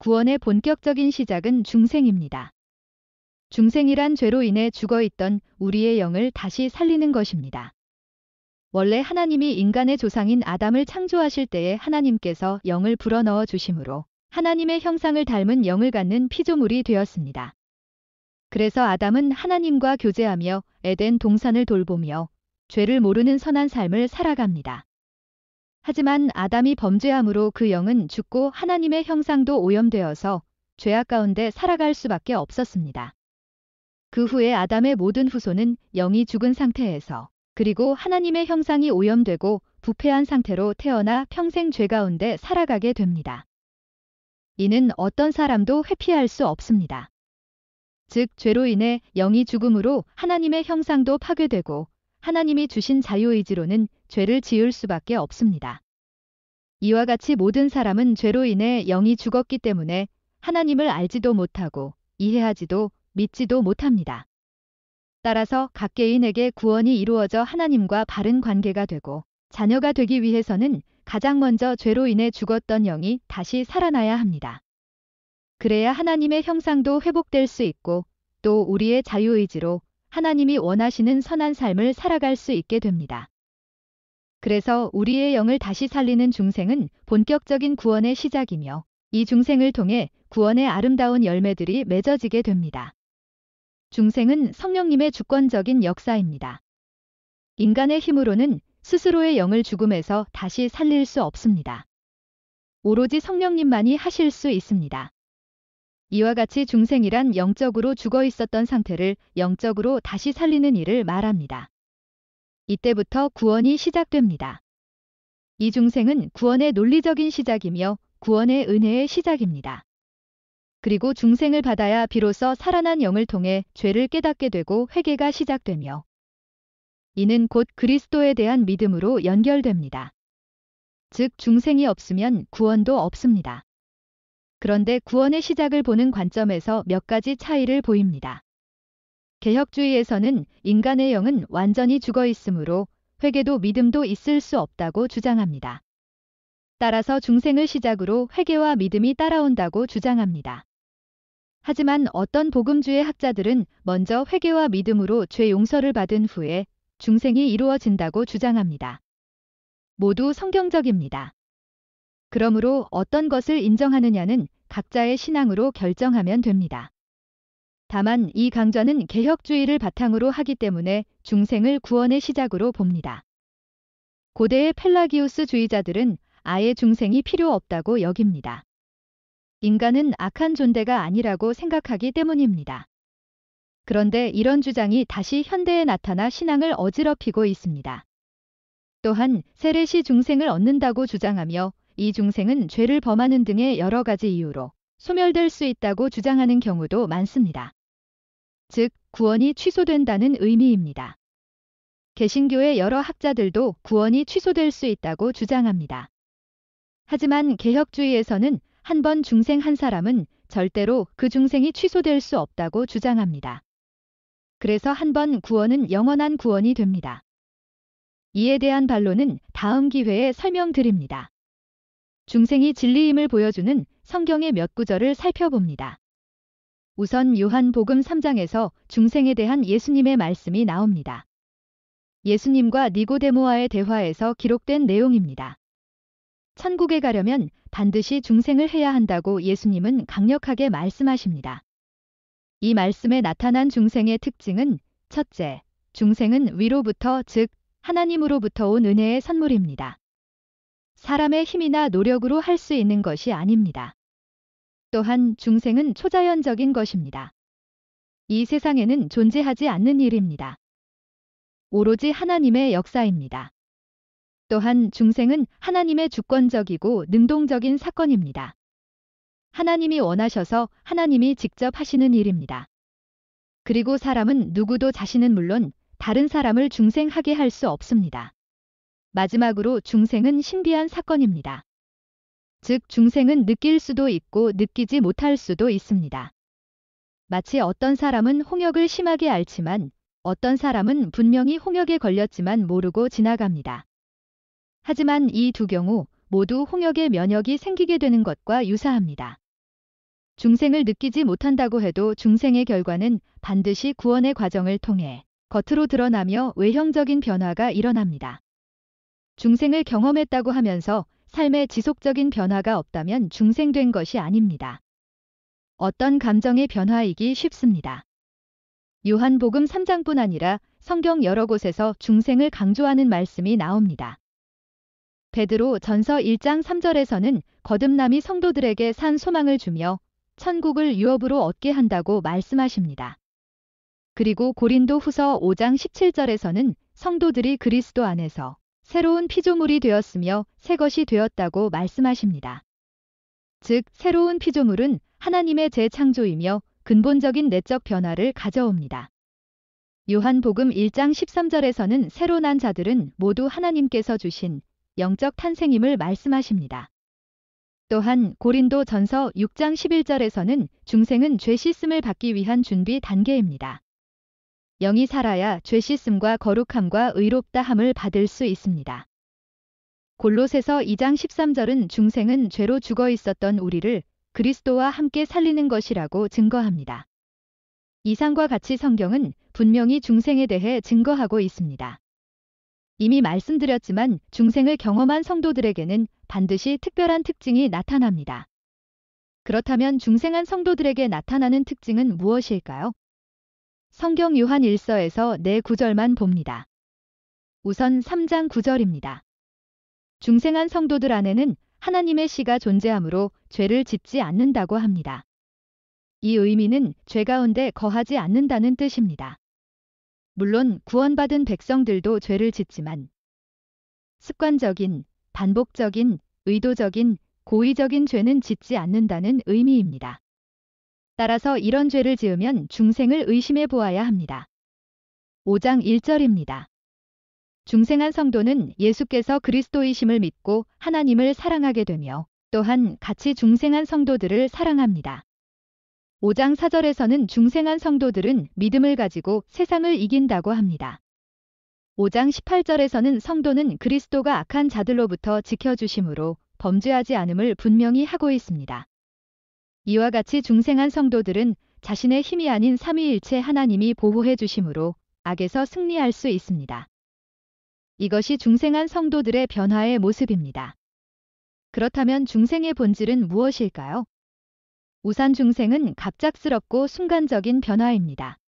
구원의 본격적인 시작은 중생입니다. 중생이란 죄로 인해 죽어있던 우리의 영을 다시 살리는 것입니다. 원래 하나님이 인간의 조상인 아담을 창조하실 때에 하나님께서 영을 불어넣어 주심으로 하나님의 형상을 닮은 영을 갖는 피조물이 되었습니다. 그래서 아담은 하나님과 교제하며 에덴 동산을 돌보며 죄를 모르는 선한 삶을 살아갑니다. 하지만 아담이 범죄함으로 그 영은 죽고 하나님의 형상도 오염되어서 죄악 가운데 살아갈 수밖에 없었습니다. 그 후에 아담의 모든 후손은 영이 죽은 상태에서 그리고 하나님의 형상이 오염되고 부패한 상태로 태어나 평생 죄 가운데 살아가게 됩니다. 이는 어떤 사람도 회피할 수 없습니다. 즉 죄로 인해 영이 죽음으로 하나님의 형상도 파괴되고 하나님이 주신 자유의지로는 죄를 지을 수밖에 없습니다. 이와 같이 모든 사람은 죄로 인해 영이 죽었기 때문에 하나님을 알지도 못하고 이해하지도 믿지도 못합니다. 따라서 각 개인에게 구원이 이루어져 하나님과 바른 관계가 되고 자녀가 되기 위해서는 가장 먼저 죄로 인해 죽었던 영이 다시 살아나야 합니다. 그래야 하나님의 형상도 회복될 수 있고 또 우리의 자유의지로 하나님이 원하시는 선한 삶을 살아갈 수 있게 됩니다. 그래서 우리의 영을 다시 살리는 중생은 본격적인 구원의 시작이며 이 중생을 통해 구원의 아름다운 열매들이 맺어지게 됩니다. 중생은 성령님의 주권적인 역사입니다. 인간의 힘으로는 스스로의 영을 죽음에서 다시 살릴 수 없습니다. 오로지 성령님만이 하실 수 있습니다. 이와 같이 중생이란 영적으로 죽어 있었던 상태를 영적으로 다시 살리는 일을 말합니다. 이때부터 구원이 시작됩니다. 이 중생은 구원의 논리적인 시작이며 구원의 은혜의 시작입니다. 그리고 중생을 받아야 비로소 살아난 영을 통해 죄를 깨닫게 되고 회개가 시작되며 이는 곧 그리스도에 대한 믿음으로 연결됩니다. 즉 중생이 없으면 구원도 없습니다. 그런데 구원의 시작을 보는 관점에서 몇 가지 차이를 보입니다. 개혁주의에서는 인간의 영은 완전히 죽어 있으므로 회개도 믿음도 있을 수 없다고 주장합니다. 따라서 중생을 시작으로 회개와 믿음이 따라온다고 주장합니다. 하지만 어떤 복음주의 학자들은 먼저 회개와 믿음으로 죄 용서를 받은 후에 중생이 이루어진다고 주장합니다. 모두 성경적입니다. 그러므로 어떤 것을 인정하느냐는 각자의 신앙으로 결정하면 됩니다. 다만 이 강좌는 개혁주의를 바탕으로 하기 때문에 중생을 구원의 시작으로 봅니다. 고대의 펠라기우스주의자들은 아예 중생이 필요 없다고 여깁니다. 인간은 악한 존재가 아니라고 생각하기 때문입니다. 그런데 이런 주장이 다시 현대에 나타나 신앙을 어지럽히고 있습니다. 또한 세례시 중생을 얻는다고 주장하며 이 중생은 죄를 범하는 등의 여러 가지 이유로 소멸될 수 있다고 주장하는 경우도 많습니다. 즉, 구원이 취소된다는 의미입니다. 개신교의 여러 학자들도 구원이 취소될 수 있다고 주장합니다. 하지만 개혁주의에서는 한 번 중생 한 사람은 절대로 그 중생이 취소될 수 없다고 주장합니다. 그래서 한 번 구원은 영원한 구원이 됩니다. 이에 대한 반론은 다음 기회에 설명드립니다. 중생이 진리임을 보여주는 성경의 몇 구절을 살펴봅니다. 우선 요한복음 3장에서 중생에 대한 예수님의 말씀이 나옵니다. 예수님과 니고데모와의 대화에서 기록된 내용입니다. 천국에 가려면 반드시 중생을 해야 한다고 예수님은 강력하게 말씀하십니다. 이 말씀에 나타난 중생의 특징은 첫째, 중생은 위로부터 즉 하나님으로부터 온 은혜의 선물입니다. 사람의 힘이나 노력으로 할 수 있는 것이 아닙니다. 또한 중생은 초자연적인 것입니다. 이 세상에는 존재하지 않는 일입니다. 오로지 하나님의 역사입니다. 또한 중생은 하나님의 주권적이고 능동적인 사건입니다. 하나님이 원하셔서 하나님이 직접 하시는 일입니다. 그리고 사람은 누구도 자신은 물론 다른 사람을 중생하게 할 수 없습니다. 마지막으로 중생은 신비한 사건입니다. 즉 중생은 느낄 수도 있고 느끼지 못할 수도 있습니다. 마치 어떤 사람은 홍역을 심하게 앓지만 어떤 사람은 분명히 홍역에 걸렸지만 모르고 지나갑니다. 하지만 이 두 경우 모두 홍역의 면역이 생기게 되는 것과 유사합니다. 중생을 느끼지 못한다고 해도 중생의 결과는 반드시 구원의 과정을 통해 겉으로 드러나며 외형적인 변화가 일어납니다. 중생을 경험했다고 하면서 삶의 지속적인 변화가 없다면 중생된 것이 아닙니다. 어떤 감정의 변화이기 쉽습니다. 요한복음 3장뿐 아니라 성경 여러 곳에서 중생을 강조하는 말씀이 나옵니다. 베드로 전서 1장 3절에서는 거듭남이 성도들에게 산 소망을 주며 천국을 유업으로 얻게 한다고 말씀하십니다. 그리고 고린도 후서 5장 17절에서는 성도들이 그리스도 안에서 새로운 피조물이 되었으며 새 것이 되었다고 말씀하십니다. 즉, 새로운 피조물은 하나님의 재창조이며 근본적인 내적 변화를 가져옵니다. 요한복음 1장 13절에서는 새로 난 자들은 모두 하나님께서 주신 영적 탄생임을 말씀하십니다. 또한 고린도 전서 6장 11절에서는 중생은 죄 씻음을 받기 위한 준비 단계입니다. 영이 살아야 죄 씻음과 거룩함과 의롭다함을 받을 수 있습니다. 골로새서 2장 13절은 중생은 죄로 죽어 있었던 우리를 그리스도와 함께 살리는 것이라고 증거합니다. 이상과 같이 성경은 분명히 중생에 대해 증거하고 있습니다. 이미 말씀드렸지만 중생을 경험한 성도들에게는 반드시 특별한 특징이 나타납니다. 그렇다면 중생한 성도들에게 나타나는 특징은 무엇일까요? 성경 요한 1서에서 네 구절만 봅니다. 우선 3장 9절입니다. 중생한 성도들 안에는 하나님의 씨가 존재하므로 죄를 짓지 않는다고 합니다. 이 의미는 죄 가운데 거하지 않는다는 뜻입니다. 물론 구원받은 백성들도 죄를 짓지만 습관적인, 반복적인, 의도적인, 고의적인 죄는 짓지 않는다는 의미입니다. 따라서 이런 죄를 지으면 중생을 의심해 보아야 합니다. 5장 1절입니다. 중생한 성도는 예수께서 그리스도이심을 믿고 하나님을 사랑하게 되며 또한 같이 중생한 성도들을 사랑합니다. 5장 4절에서는 중생한 성도들은 믿음을 가지고 세상을 이긴다고 합니다. 5장 18절에서는 성도는 그리스도가 악한 자들로부터 지켜주심으로 범죄하지 않음을 분명히 하고 있습니다. 이와 같이 중생한 성도들은 자신의 힘이 아닌 삼위일체 하나님이 보호해 주심으로 악에서 승리할 수 있습니다. 이것이 중생한 성도들의 변화의 모습입니다. 그렇다면 중생의 본질은 무엇일까요? 우선 중생은 갑작스럽고 순간적인 변화입니다.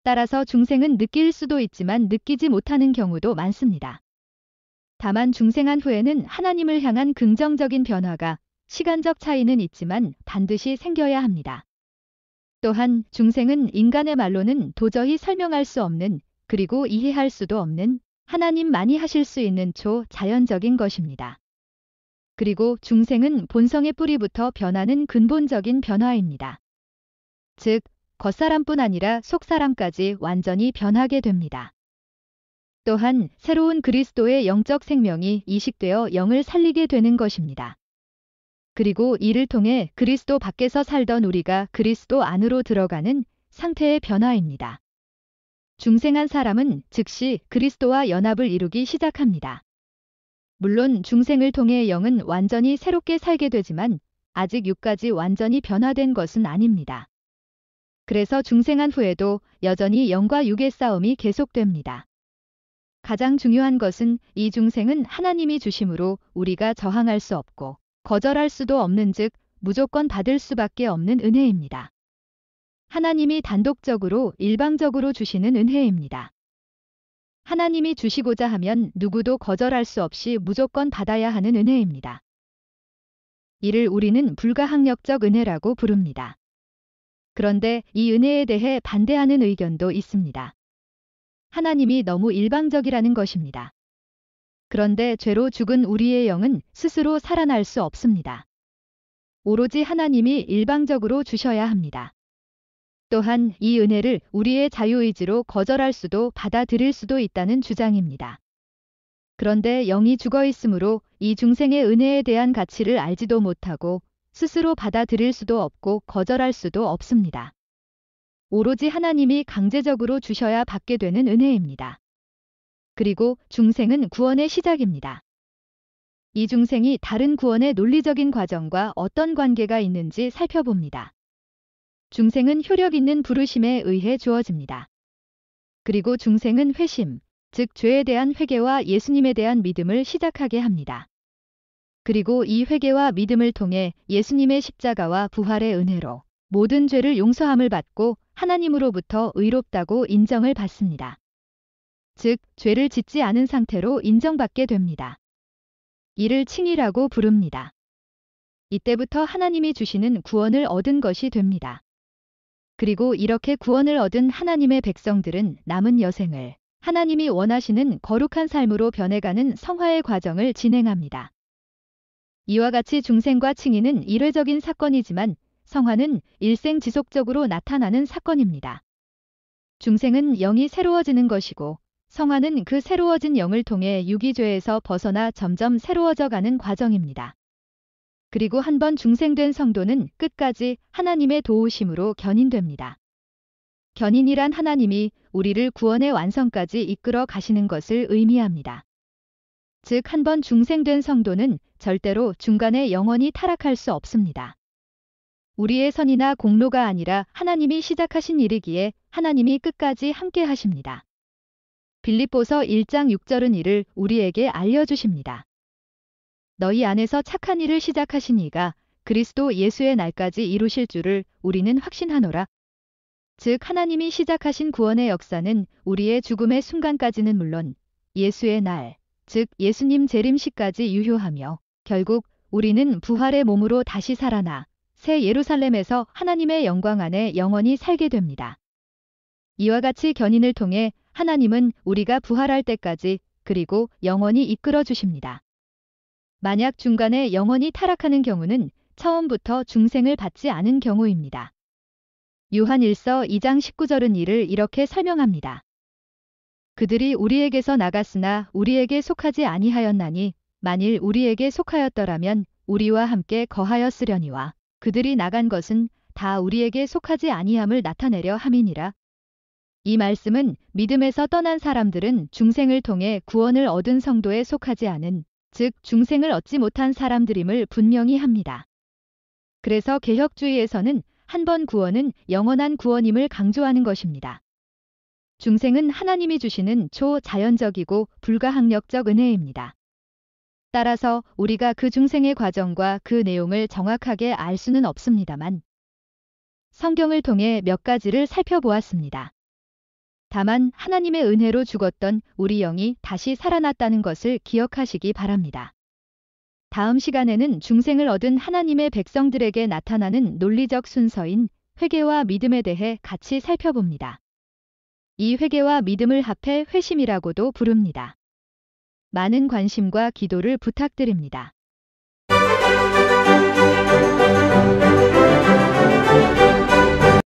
따라서 중생은 느낄 수도 있지만 느끼지 못하는 경우도 많습니다. 다만 중생한 후에는 하나님을 향한 긍정적인 변화가 시간적 차이는 있지만 반드시 생겨야 합니다. 또한 중생은 인간의 말로는 도저히 설명할 수 없는 그리고 이해할 수도 없는 하나님만이 하실 수 있는 초자연적인 것입니다. 그리고 중생은 본성의 뿌리부터 변하는 근본적인 변화입니다. 즉, 겉사람뿐 아니라 속사람까지 완전히 변하게 됩니다. 또한 새로운 그리스도의 영적 생명이 이식되어 영을 살리게 되는 것입니다. 그리고 이를 통해 그리스도 밖에서 살던 우리가 그리스도 안으로 들어가는 상태의 변화입니다. 중생한 사람은 즉시 그리스도와 연합을 이루기 시작합니다. 물론 중생을 통해 영은 완전히 새롭게 살게 되지만 아직 육까지 완전히 변화된 것은 아닙니다. 그래서 중생한 후에도 여전히 영과 육의 싸움이 계속됩니다. 가장 중요한 것은 이 중생은 하나님이 주심으로 우리가 저항할 수 없고 거절할 수도 없는 즉 무조건 받을 수밖에 없는 은혜입니다. 하나님이 단독적으로 일방적으로 주시는 은혜입니다. 하나님이 주시고자 하면 누구도 거절할 수 없이 무조건 받아야 하는 은혜입니다. 이를 우리는 불가항력적 은혜라고 부릅니다. 그런데 이 은혜에 대해 반대하는 의견도 있습니다. 하나님이 너무 일방적이라는 것입니다. 그런데 죄로 죽은 우리의 영은 스스로 살아날 수 없습니다. 오로지 하나님이 일방적으로 주셔야 합니다. 또한 이 은혜를 우리의 자유의지로 거절할 수도 받아들일 수도 있다는 주장입니다. 그런데 영이 죽어 있으므로 이 중생의 은혜에 대한 가치를 알지도 못하고 스스로 받아들일 수도 없고 거절할 수도 없습니다. 오로지 하나님이 강제적으로 주셔야 받게 되는 은혜입니다. 그리고 중생은 구원의 시작입니다. 이 중생이 다른 구원의 논리적인 과정과 어떤 관계가 있는지 살펴봅니다. 중생은 효력 있는 부르심에 의해 주어집니다. 그리고 중생은 회심, 즉 죄에 대한 회개와 예수님에 대한 믿음을 시작하게 합니다. 그리고 이 회개와 믿음을 통해 예수님의 십자가와 부활의 은혜로 모든 죄를 용서함을 받고 하나님으로부터 의롭다고 인정을 받습니다. 즉, 죄를 짓지 않은 상태로 인정받게 됩니다. 이를 칭의라고 부릅니다. 이때부터 하나님이 주시는 구원을 얻은 것이 됩니다. 그리고 이렇게 구원을 얻은 하나님의 백성들은 남은 여생을 하나님이 원하시는 거룩한 삶으로 변해가는 성화의 과정을 진행합니다. 이와 같이 중생과 칭의는 일회적인 사건이지만 성화는 일생 지속적으로 나타나는 사건입니다. 중생은 영이 새로워지는 것이고 성화는 그 새로워진 영을 통해 유기죄에서 벗어나 점점 새로워져 가는 과정입니다. 그리고 한번 중생된 성도는 끝까지 하나님의 도우심으로 견인됩니다. 견인이란 하나님이 우리를 구원의 완성까지 이끌어 가시는 것을 의미합니다. 즉, 한번 중생된 성도는 절대로 중간에 영원히 타락할 수 없습니다. 우리의 선이나 공로가 아니라 하나님이 시작하신 일이기에 하나님이 끝까지 함께 하십니다. 빌립보서 1장 6절은 이를 우리에게 알려주십니다. 너희 안에서 착한 일을 시작하신 이가 그리스도 예수의 날까지 이루실 줄을 우리는 확신하노라. 즉, 하나님이 시작하신 구원의 역사는 우리의 죽음의 순간까지는 물론 예수의 날, 즉 예수님 재림시까지 유효하며 결국 우리는 부활의 몸으로 다시 살아나 새 예루살렘에서 하나님의 영광 안에 영원히 살게 됩니다. 이와 같이 견인을 통해 하나님은 우리가 부활할 때까지 그리고 영원히 이끌어 주십니다. 만약 중간에 영원히 타락하는 경우는 처음부터 중생을 받지 않은 경우입니다. 요한 1서 2장 19절은 이를 이렇게 설명합니다. 그들이 우리에게서 나갔으나 우리에게 속하지 아니하였나니 만일 우리에게 속하였더라면 우리와 함께 거하였으려니와 그들이 나간 것은 다 우리에게 속하지 아니함을 나타내려 함이니라. 이 말씀은 믿음에서 떠난 사람들은 중생을 통해 구원을 얻은 성도에 속하지 않은, 즉 중생을 얻지 못한 사람들임을 분명히 합니다. 그래서 개혁주의에서는 한 번 구원은 영원한 구원임을 강조하는 것입니다. 중생은 하나님이 주시는 초자연적이고 불가항력적 은혜입니다. 따라서 우리가 그 중생의 과정과 그 내용을 정확하게 알 수는 없습니다만 성경을 통해 몇 가지를 살펴보았습니다. 다만 하나님의 은혜로 죽었던 우리 영이 다시 살아났다는 것을 기억하시기 바랍니다. 다음 시간에는 중생을 얻은 하나님의 백성들에게 나타나는 논리적 순서인 회개와 믿음에 대해 같이 살펴봅니다. 이 회개와 믿음을 합해 회심이라고도 부릅니다. 많은 관심과 기도를 부탁드립니다.